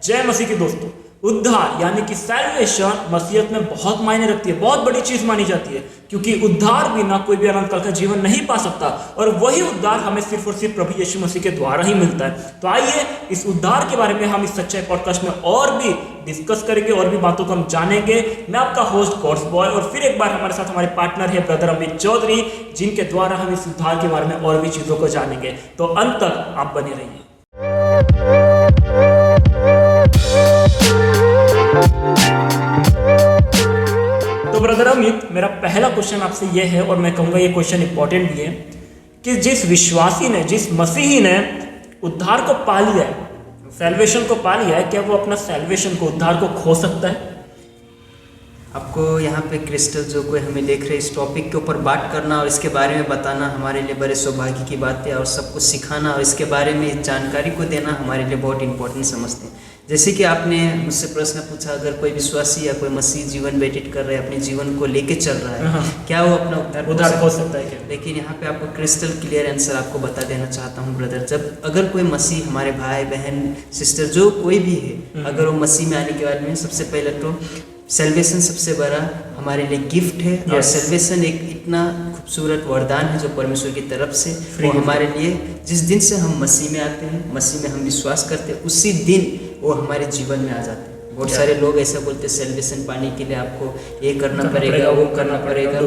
जय मसीह के दोस्तों, उद्धार यानी कि सैल्वेशन मसीहत में बहुत मायने रखती है, बहुत बड़ी चीज मानी जाती है, क्योंकि उद्धार बिना कोई भी अनंत काल का जीवन नहीं पा सकता। और वही उद्धार हमें सिर्फ और सिर्फ प्रभु यीशु मसीह के द्वारा ही मिलता है। तो आइए इस उद्धार के बारे में हम इस सच्चाई पॉडकास्ट में और भी डिस्कस करेंगे, और भी बातों को हम जानेंगे। मैं आपका होस्ट कोर्स बॉय, और फिर एक बार हमारे साथ हमारे पार्टनर है ब्रदर अमित चौधरी, जिनके द्वारा हम इस उद्धार के बारे में और भी चीजों को जानेंगे। तो अंत तक आप बने रहिए। तो ब्रदर अमित, मेरा पहला क्वेश्चन आपसे यह है, और मैं कहूँगा ये क्वेश्चन इंपॉर्टेंट भी है, कि जिस विश्वासी ने, जिस मसीही ने उद्धार को पा लिया है, सैल्वेशन को पा लिया है, क्या वो अपना सैल्वेशन को, उद्धार को खो सकता है? आपको यहाँ पे क्रिस्टल जो कोई हमें देख रहे इस टॉपिक के ऊपर बात करना और इसके बारे में बताना हमारे लिए बड़े सौभाग्य की बात है, और सबको सिखाना और इसके बारे में जानकारी को देना हमारे लिए बहुत इंपॉर्टेंट समझते हैं। जैसे कि आपने मुझसे प्रश्न पूछा, अगर कोई विश्वासी या कोई मसीह जीवन व्यतीत कर रहा है, अपने जीवन को लेके चल रहा है, क्या वो अपना उद्धार हो सकता है क्या? लेकिन यहाँ पे आपको क्रिस्टल क्लियर आंसर आपको बता देना चाहता हूँ ब्रदर। जब अगर कोई मसीह, हमारे भाई बहन सिस्टर जो कोई भी है, अगर वो मसीह में आने के बाद में सबसे पहले तो सेल्वेशन सबसे बड़ा हमारे लिए गिफ्ट है। और सेल्वेशन एक इतना खूबसूरत वरदान है जो परमेश्वर की तरफ से वो हमारे लिए, जिस दिन से हम मसीह में आते हैं, मसीह में हम विश्वास करते हैं, उसी दिन वो हमारे जीवन में आ जाते हैं। बहुत सारे लोग ऐसा बोलते हैं सेल्वेशन पाने के लिए आपको ये करना पड़ेगा, वो करना पड़ेगा,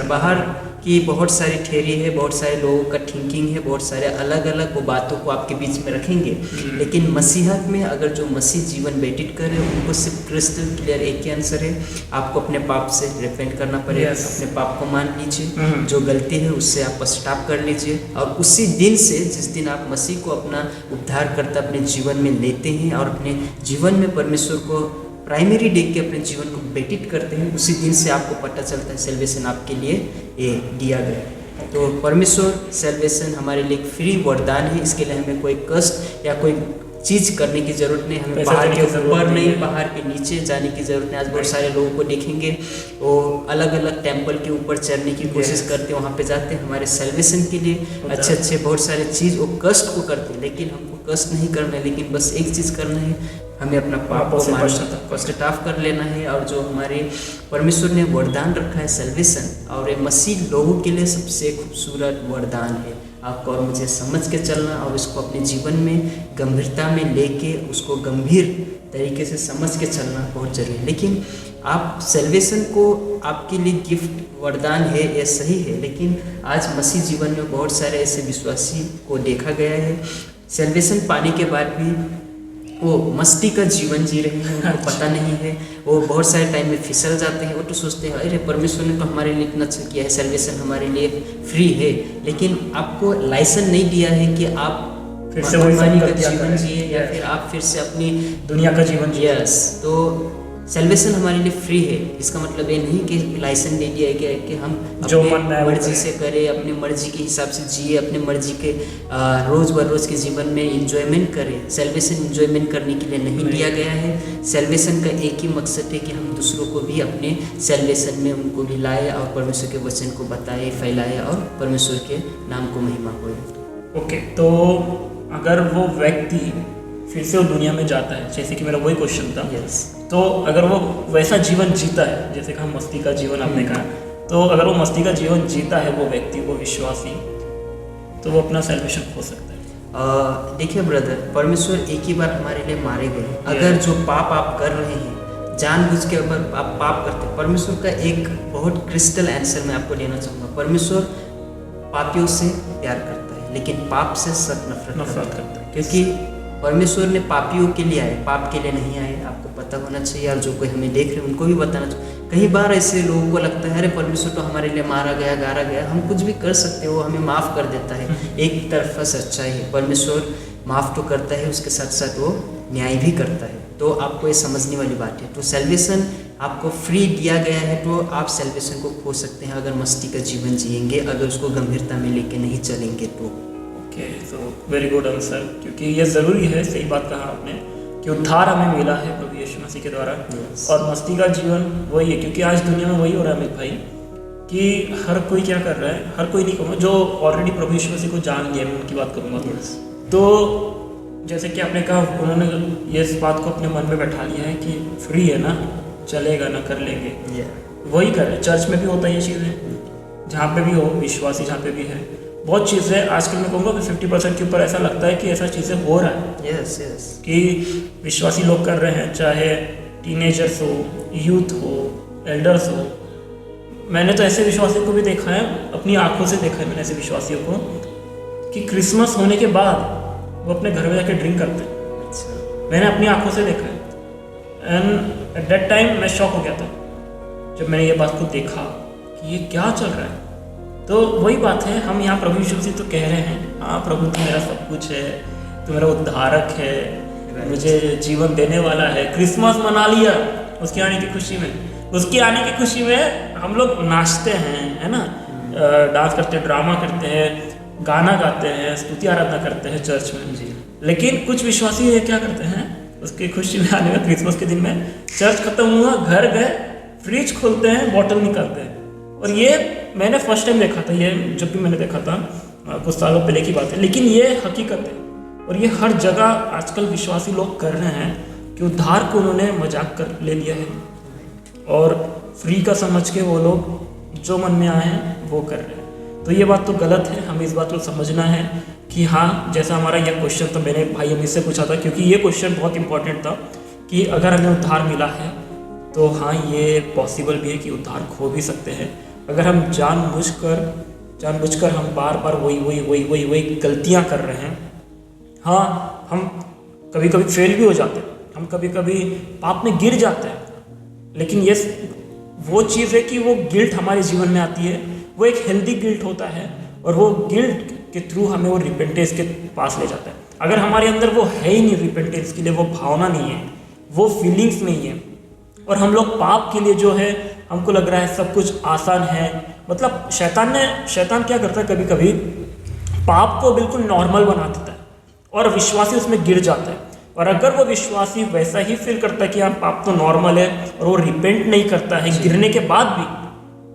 बाहर की बहुत सारी थ्योरी है, बहुत सारे लोगों का थिंकिंग है, बहुत सारे अलग अलग वो बातों को आपके बीच में रखेंगे। लेकिन मसीहत में अगर जो मसीह जीवन व्यतीत कर रहे हैं, उनको सिर्फ क्रिस्टल क्लियर एक ही आंसर है, आपको अपने पाप से रिपेंट करना पड़ेगा। अपने पाप को मान लीजिए, जो गलती है उससे आप पश्चाताप कर लीजिए, और उसी दिन से, जिस दिन आप मसीह को अपना उद्धारकर्ता अपने जीवन में लेते हैं और अपने जीवन में परमेश्वर को प्राइमरी देख के अपने जीवन को व्यतीत करते हैं, उसी दिन से आपको पता चलता है सेल्वेशन आपके लिए ये दिया गया। तो परमेश्वर सेल्वेशन हमारे लिए एक फ्री वरदान है। इसके लिए हमें कोई कष्ट या कोई चीज़ करने की ज़रूरत नहीं, हमें पहाड़ के ऊपर नहीं, पहाड़ के नीचे जाने की ज़रूरत नहीं। आज बहुत सारे लोगों को देखेंगे वो अलग अलग टेम्पल के ऊपर चढ़ने की कोशिश करते हैं, वहाँ पे जाते हैं हमारे सेल्वेशन के लिए, अच्छे बहुत सारे चीज़ वो कष्ट को करते हैं। लेकिन हमको कष्ट नहीं करना है, लेकिन बस एक चीज़ करना है, हमें अपना पाप को पश्चाताप कर लेना है। और जो हमारे परमेश्वर ने वरदान रखा है सेल्वेशन, और ये मसीह लोगों के लिए सबसे खूबसूरत वरदान है। आपको और मुझे समझ के चलना और इसको अपने जीवन में गंभीरता में लेके उसको गंभीर तरीके से समझ के चलना बहुत जरूरी है। लेकिन आप सेल्वेशन को आपके लिए गिफ्ट वरदान है, ये सही है, लेकिन आज मसीह जीवन में बहुत सारे ऐसे विश्वासी को देखा गया है, सेल्वेशन पाने के बाद भी वो मस्ती का जीवन जी रहे हैं, उनको पता नहीं है, वो बहुत सारे टाइम में फिसल जाते हैं। वो तो सोचते हैं अरे परमेश्वर ने तो हमारे लिए इतना अच्छा किया है, सेल्वेशन हमारे लिए फ्री है, लेकिन आपको लाइसेंस नहीं दिया है कि आप फिर से वही का जीवन जिए या फिर आप फिर से अपनी दुनिया का जीवन जिए। यस, तो सेल्वेशन हमारे लिए फ्री है। इसका मतलब ये नहीं कि लाइसेंस दे दिया गया है कि हम जो अपनी मर्जी से करें, अपनी मर्जी के हिसाब से जिए, अपने मर्जी के रोज़ बरोज़ के जीवन में इंजॉयमेंट करें। सेल्वेशन इंजॉयमेंट करने के लिए नहीं दिया गया है। सेल्वेशन का एक ही मकसद है कि हम दूसरों को भी अपने सेल्वेशन में उनको भी लाए और परमेश्वर के वचन को बताए, फैलाए, और परमेश्वर के नाम को महिमा होए। ओके, तो अगर वो व्यक्ति फिर से वो दुनिया में जाता है, जैसे कि मेरा वही क्वेश्चन था, तो अगर वो वैसा जीवन जीता है जैसे कि हम मस्ती का जीवन आपने कहा, तो अगर वो मस्ती का जीवन जीता है वो व्यक्ति, वो विश्वासी, तो वो अपना सेल्वेशन खो सकता है? देखिए ब्रदर, परमेश्वर एक ही बार हमारे लिए मारे गए। अगर जो पाप आप कर रहे हैं, जानबूझ के अगर आप पाप करते हैं, परमेश्वर का एक बहुत क्रिस्टल आंसर मैं आपको देना चाहूँगा। परमेश्वर पापियों से प्यार करता है, लेकिन पाप से सख्त नफरत करता है, क्योंकि परमेश्वर ने पापियों के लिए आए, पाप के लिए नहीं आए। आपको पता होना चाहिए, और जो कोई हमें देख रहे हैं उनको भी बताना चाहिए। कई बार ऐसे लोगों को लगता है अरे परमेश्वर तो हमारे लिए मारा गया, गारा गया, हम कुछ भी कर सकते हैं, वो हमें माफ़ कर देता है। एक तरफा सच्चाई है, परमेश्वर माफ़ तो करता है, उसके साथ साथ वो न्याय भी करता है। तो आपको ये समझने वाली बात है। तो सेल्वेशन आपको फ्री दिया गया है, तो आप सेल्वेशन को खो सकते हैं अगर मस्ती का जीवन जिएंगे, अगर उसको गंभीरता में लेके नहीं चलेंगे तो। Okay, so very good answer, क्योंकि ये ज़रूरी है, सही बात कहा आपने, कि उद्धार हमें मिला है प्रभु यीशु मसीह के द्वारा। और मस्ती का जीवन वही है, क्योंकि आज दुनिया में वही हो रहा है अमित भाई, कि हर कोई क्या कर रहा है, हर कोई नहीं कहूँगा, जो ऑलरेडी प्रभु यीशु मसीह को जान लिया, मैं उनकी बात करूँगा, तो जैसे कि आपने कहा, उन्होंने ये इस बात को अपने मन में बैठा लिया है कि फ्री है ना, चलेगा ना, कर लेंगे, वही कर रहे। चर्च में भी होता है ये चीज़ें, जहाँ पे भी हो, विश्वासी जहाँ पे भी है, बहुत चीज़ें आजकल मैं कहूँगा कि 50% के ऊपर ऐसा लगता है कि ऐसा चीज़ें हो रहा है। Yes yes. कि विश्वासी लोग कर रहे हैं, चाहे टीनेजर्स हो, यूथ हो, एल्डर्स हो। मैंने तो ऐसे विश्वासियों को भी देखा है, अपनी आंखों से देखा है मैंने ऐसे विश्वासियों को, कि क्रिसमस होने के बाद वो अपने घर में जाके ड्रिंक करते हैं। अच्छा। मैंने अपनी आंखों से देखा है। एंड एट दैट टाइम मैं शॉक हो गया था जब मैंने ये बात को देखा कि ये क्या चल रहा है। तो वही बात है, हम यहाँ प्रभु यीशु मसीह तो कह रहे हैं, हाँ प्रभु तू मेरा सब कुछ है, तू मेरा उद्धारक है, मुझे जीवन देने वाला है। क्रिसमस मना लिया उसके आने की खुशी में, उसकी आने की खुशी में हम लोग नाचते हैं, है ना, डांस करते हैं, ड्रामा करते हैं, गाना गाते हैं, स्तुति आराधना करते हैं चर्च में जी। लेकिन कुछ विश्वासी ये क्या करते हैं, उसकी खुशी में आने में, क्रिसमस के दिन में चर्च खत्म हुआ, घर गए, फ्रिज खोलते हैं, बॉटल निकालते हैं। और ये मैंने फर्स्ट टाइम देखा था, ये जब भी मैंने देखा था कुछ सालों पहले की बात है, लेकिन ये हकीकत है। और ये हर जगह आजकल विश्वासी लोग कर रहे हैं कि उद्धार को उन्होंने मजाक कर ले लिया है और फ्री का समझ के वो लोग जो मन में आए हैं वो कर रहे हैं। तो ये बात तो गलत है, हमें इस बात को समझना है कि हाँ, जैसा हमारा यह क्वेश्चन तो मैंने भाई अमित से पूछा था, क्योंकि ये क्वेश्चन बहुत इंपॉर्टेंट था कि अगर हमें उद्धार मिला है तो हाँ, ये पॉसिबल भी है कि उद्धार खो भी सकते हैं। अगर हम जानबूझकर हम बार बार वही गलतियाँ कर रहे हैं। हाँ, हम कभी कभी फेल भी हो जाते हैं, हम कभी कभी पाप में गिर जाते हैं, लेकिन ये वो चीज़ है कि वो गिल्ट हमारे जीवन में आती है, वो एक हेल्दी गिल्ट होता है और वो गिल्ट के थ्रू हमें वो रिपेंटेंस के पास ले जाता है। अगर हमारे अंदर वो है ही नहीं, रिपेंटेंस के लिए वो भावना नहीं है, वो फीलिंग्स नहीं है, और हम लोग पाप के लिए जो है, हमको लग रहा है सब कुछ आसान है। मतलब शैतान क्या करता है, कभी कभी पाप को बिल्कुल नॉर्मल बना देता है और विश्वासी उसमें गिर जाता है। और अगर वो विश्वासी वैसा ही फील करता है कि हाँ पाप तो नॉर्मल है, और वो रिपेंट नहीं करता है गिरने के बाद भी,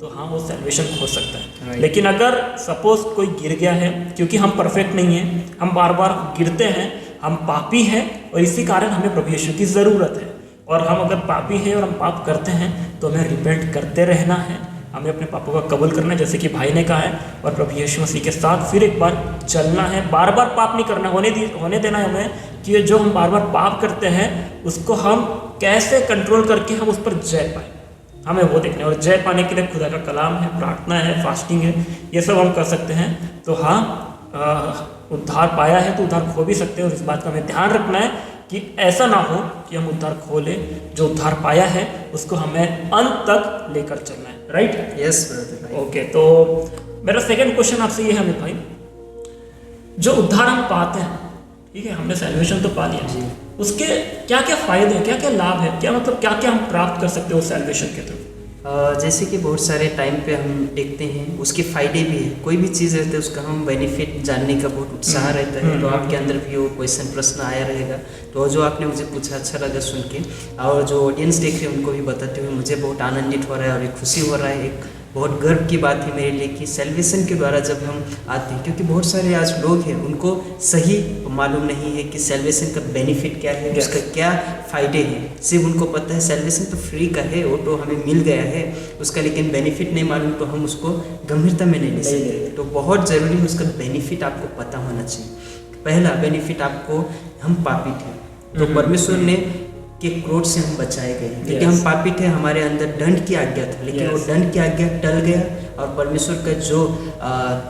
तो हाँ वो सैल्वेशन खो सकता है। लेकिन अगर सपोज कोई गिर गया है, क्योंकि हम परफेक्ट नहीं हैं, हम बार बार गिरते हैं, हम पापी हैं, और इसी कारण हमें प्रभु यीशु की ज़रूरत है। और हम अगर पापी हैं और हम पाप करते हैं तो हमें रिपेंट करते रहना है, हमें अपने पापों का कबूल करना है, जैसे कि भाई ने कहा है, और प्रभु यीशु मसीह के साथ फिर एक बार चलना है। बार बार पाप नहीं करना, होने देना है हमें कि जो हम बार बार पाप करते हैं उसको हम कैसे कंट्रोल करके हम उस पर जय पाए, हमें वो देखना है। और जय पाने के लिए खुदा का कलाम है, प्रार्थना है, फास्टिंग है, ये सब हम कर सकते हैं। तो हाँ, उद्धार पाया है तो उद्धार खो भी सकते हैं, और इस बात का हमें ध्यान रखना है कि ऐसा ना हो कि हम उद्धार खो लें। जो उद्धार पाया है उसको हमें अंत तक लेकर चलना है, राइट? Yes brother. ओके, तो मेरा सेकंड क्वेश्चन आपसे ये है अमित भाई, जो उद्धार हम पाते हैं, ठीक है, हमने सैल्वेशन तो पा लिया जी, उसके क्या क्या फायदे हैं, क्या क्या लाभ है, क्या मतलब क्या क्या हम प्राप्त कर सकते हैं उस सैल्वेशन के थ्रू? जैसे कि बहुत सारे टाइम पे हम देखते हैं उसके फ़ायदे भी हैं। कोई भी चीज़ रहती है उसका हम बेनिफिट जानने का बहुत उत्साह रहता है, तो आपके अंदर भी वो क्वेश्चन प्रश्न आया रहेगा। तो जो आपने मुझे पूछा अच्छा लगा सुन के, और जो ऑडियंस देख रहे हैं उनको भी बताते हुए मुझे बहुत आनंदित हो रहा है और एक खुशी हो रहा है। एक बहुत गर्व की बात है मेरे लिए कि सैल्वेशन के द्वारा जब हम आते हैं, क्योंकि बहुत सारे आज लोग हैं उनको सही मालूम नहीं है कि सैल्वेशन का बेनिफिट क्या है, उसका क्या फ़ायदे हैं। सिर्फ उनको पता है सैल्वेशन तो फ्री का है, वो तो हमें मिल गया है उसका, लेकिन बेनिफिट नहीं मालूम तो हम उसको गंभीरता में नहीं ले सकते। तो बहुत ज़रूरी है उसका बेनिफिट आपको पता होना चाहिए। पहला बेनिफिट आपको, हम पापी थे तो परमेश्वर ने के क्रोध से हम बचाए गए, क्योंकि हम पापी थे, हमारे अंदर दंड की आज्ञा था, लेकिन वो दंड की आज्ञा टल गया और परमेश्वर का जो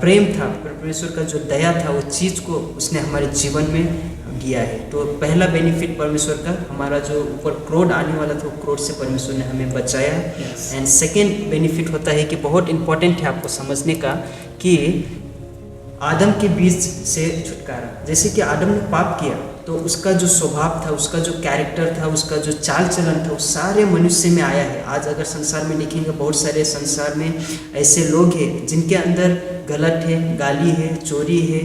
प्रेम था, परमेश्वर का जो दया था, वो चीज़ को उसने हमारे जीवन में दिया है। तो पहला बेनिफिट परमेश्वर का, हमारा जो ऊपर क्रोध आने वाला था, वो क्रोध से परमेश्वर ने हमें बचाया। एंड सेकेंड बेनिफिट होता है कि बहुत इंपॉर्टेंट है आपको समझने का, कि आदम के बीज से छुटकारा। जैसे कि आदम ने पाप किया तो उसका जो स्वभाव था, उसका जो कैरेक्टर था, उसका जो चाल चलन था, वो सारे मनुष्य में आया है। आज अगर संसार में देखेंगे, बहुत सारे संसार में ऐसे लोग हैं जिनके अंदर गलत है, गाली है, चोरी है,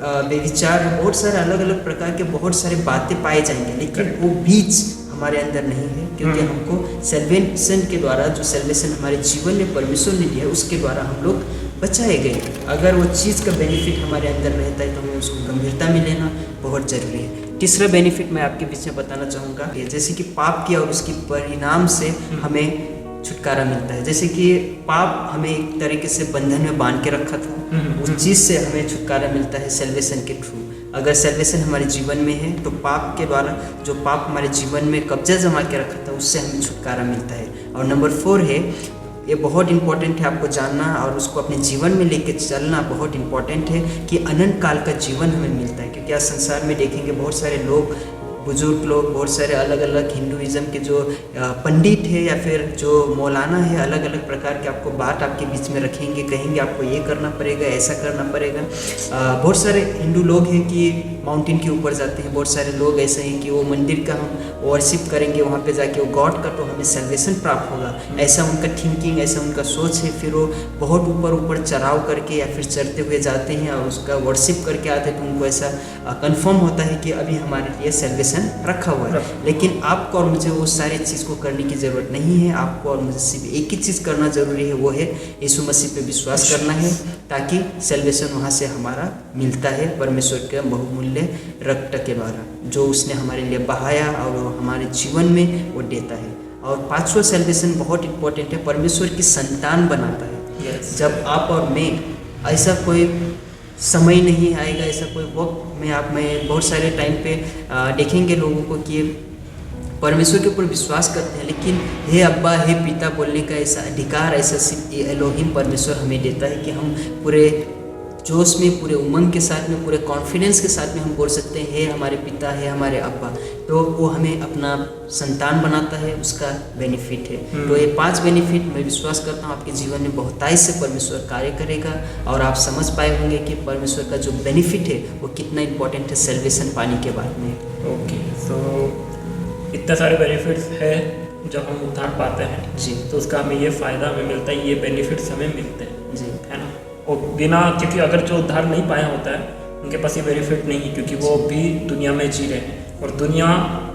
बेविचार है, बहुत सारे अलग अलग प्रकार के बहुत सारे बातें पाए जाएंगे, लेकिन वो बीज हमारे अंदर नहीं है, क्योंकि हमको सैल्वेशन के द्वारा, जो सैल्वेशन हमारे जीवन में परमेश्वर ने दिया है, उसके द्वारा हम लोग बचाए गए। अगर वो चीज़ का बेनिफिट हमारे अंदर रहता है तो हमें उसको गंभीरता में लेना बहुत ज़रूरी है। तीसरा बेनिफिट मैं आपके बीच में बताना चाहूँगा, जैसे कि पाप किया और उसके परिणाम से हमें छुटकारा मिलता है। जैसे कि पाप हमें एक तरीके से बंधन में बांध के रखा था, उस चीज़ से हमें छुटकारा मिलता है सेल्वेशन के थ्रू। अगर सेल्वेशन हमारे जीवन में है तो पाप के द्वारा जो पाप हमारे जीवन में कब्जा जमा के रखा था उससे हमें छुटकारा मिलता है। और नंबर 4 है, ये बहुत इंपॉर्टेंट है आपको जानना और उसको अपने जीवन में लेके चलना बहुत इंपॉर्टेंट है कि अनंत काल का जीवन हमें मिलता है। क्योंकि आज संसार में देखेंगे बहुत सारे लोग, बुजुर्ग लोग, बहुत सारे अलग अलग हिंदुइज्म के जो पंडित है या फिर जो मौलाना है, अलग अलग प्रकार के आपको बात आपके बीच में रखेंगे, कहेंगे आपको ये करना पड़ेगा, ऐसा करना पड़ेगा। बहुत सारे हिंदू लोग हैं कि माउंटेन के ऊपर जाते हैं, बहुत सारे लोग ऐसे हैं कि वो मंदिर का हम वर्शिप करेंगे, वहाँ पे जाके वो गॉड का तो हमें सेल्वेशन प्राप्त होगा, ऐसा उनका थिंकिंग, ऐसा उनका सोच है। फिर वो बहुत ऊपर ऊपर चढ़ाव करके या फिर चढ़ते हुए जाते हैं और उसका वर्शिप करके आते हैं, तो उनको ऐसा कंफर्म होता है कि अभी हमारे लिए सेल्वेशन रखा हुआ है। लेकिन आपको और मुझे वो सारी चीज़ को करने की ज़रूरत नहीं है। आपको और मुझे सिर्फ एक ही चीज़ करना ज़रूरी है, वो है यीशु मसीह पे विश्वास करना है, ताकि सेल्वेशन वहाँ से हमारा मिलता है परमेश्वर के बहुमूल्य रक्त के द्वारा जो उसने हमारे लिए बहाया और वो हमारे जीवन में वो देता है। और 5वां सेल्वेशन बहुत इंपॉर्टेंट है, परमेश्वर की संतान बनाता है। जब आप और मैं, ऐसा कोई समय नहीं आएगा, ऐसा कोई वक्त में बहुत सारे टाइम पे देखेंगे लोगों को कि परमेश्वर के ऊपर विश्वास करते हैं, लेकिन हे अब्बा, हे पिता बोलने का ऐसा अधिकार, ऐसा सिर्फ एलोहिम परमेश्वर हमें देता है कि हम पूरे जोश में, पूरे उमंग के साथ में, पूरे कॉन्फिडेंस के साथ में हम बोल सकते हैं हे हमारे पिता, हे हमारे अब्बा। तो वो हमें अपना संतान बनाता है, उसका बेनिफिट है। तो ये 5 बेनिफिट मैं विश्वास करता हूँ आपके जीवन में बहुतायत से परमेश्वर कार्य करेगा और आप समझ पाए होंगे कि परमेश्वर का जो बेनिफिट है वो कितना इंपॉर्टेंट है सेल्वेशन पाने के बाद में। ओके, सो इतने सारे बेनिफिट्स है जब हम उद्धार पाते हैं जी, तो उसका हमें ये फ़ायदा हमें मिलता है, ये बेनिफिट्स हमें मिलते हैं जी, है ना। और बिना, क्योंकि अगर जो उद्धार नहीं पाया होता है उनके पास ये बेनिफिट नहीं है, क्योंकि वो भी दुनिया में जी रहे हैं और दुनिया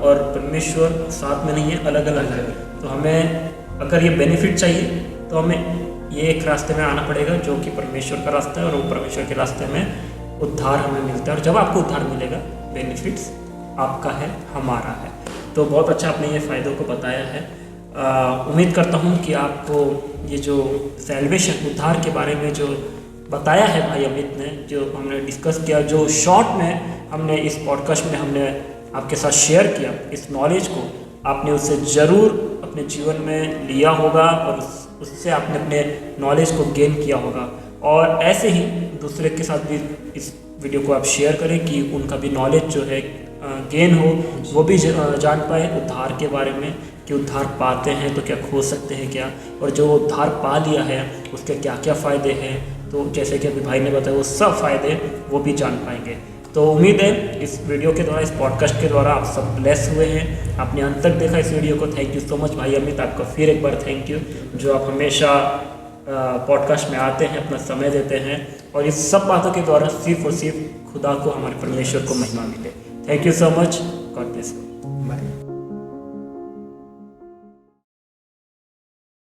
और परमेश्वर साथ में नहीं है, अलग अलग है। तो हमें अगर ये बेनिफिट चाहिए तो हमें ये एक रास्ते में आना पड़ेगा जो कि परमेश्वर का रास्ता है, और वो परमेश्वर के रास्ते में उद्धार हमें मिलता है। और जब आपको उद्धार मिलेगा, बेनिफिट्स आपका है, हमारा है। तो बहुत अच्छा आपने ये फ़ायदों को बताया है। उम्मीद करता हूँ कि आपको ये जो सैल्वेशन, उद्धार के बारे में जो बताया है भाई अमित ने, जो हमने डिस्कस किया, जो शॉर्ट में हमने इस पॉडकास्ट में हमने आपके साथ शेयर किया, इस नॉलेज को आपने उससे ज़रूर अपने जीवन में लिया होगा और उससे आपने अपने नॉलेज को गेन किया होगा। और ऐसे ही दूसरे के साथ भी इस वीडियो को आप शेयर करें कि उनका भी नॉलेज जो है गेन हो, वो भी जान पाए उद्धार के बारे में, कि उद्धार पाते हैं तो क्या खो सकते हैं क्या, और जो उद्धार पा लिया है उसके क्या क्या फ़ायदे हैं। तो जैसे कि अभी भाई ने बताया, वो सब फ़ायदे वो भी जान पाएंगे। तो उम्मीद है इस वीडियो के द्वारा, इस पॉडकास्ट के द्वारा आप सब ब्लेस हुए हैं, आपने अंत तक देखा इस वीडियो को। थैंक यू सो मच भाई अमित, आपका फिर एक बार थैंक यू, जो आप हमेशा पॉडकास्ट में आते हैं, अपना समय देते हैं, और इस सब बातों के द्वारा सिर्फ और सिर्फ खुदा को, हमारे परमेश्वर को महिमा मिले। Thank you so much, God bless you, bye.